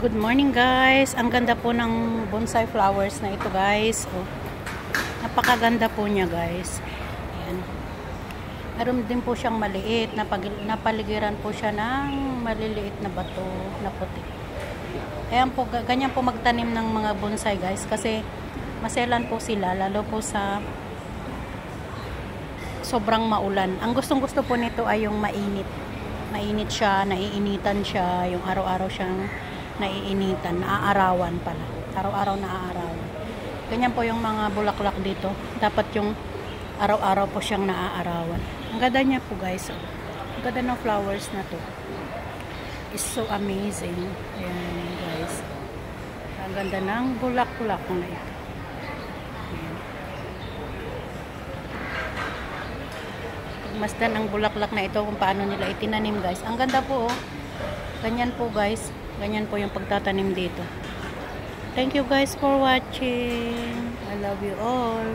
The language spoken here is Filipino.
Good morning guys. Ang ganda po ng bonsai flowers na ito guys. Oh, napakaganda po niya guys. Ayan. Meron din po siyang maliit. Napaligiran po siya ng maliliit na bato na puti. Ayan po, ganyan po magtanim ng mga bonsai guys. Kasi maselan po sila. Lalo po sa sobrang maulan. Ang gustong-gusto po nito ay yung mainit. Mainit siya, naiinitan siya. Yung araw-araw siyang naiinitan, naaarawan pala. Araw-araw naaarawan. Ganyan po yung mga bulaklak dito. Dapat yung araw-araw po siyang naaarawan. Ang ganda niya po guys. Ang ganda ng flowers na to. It's so amazing. Ayan guys. Ang ganda ng bulaklak na ito. Ayan. Masdan ang bulaklak na ito kung paano nila itinanim guys. Ang ganda po oh. Ganyan po guys. Ganyan po yung pagtatanim dito. Thank you guys for watching. I love you all.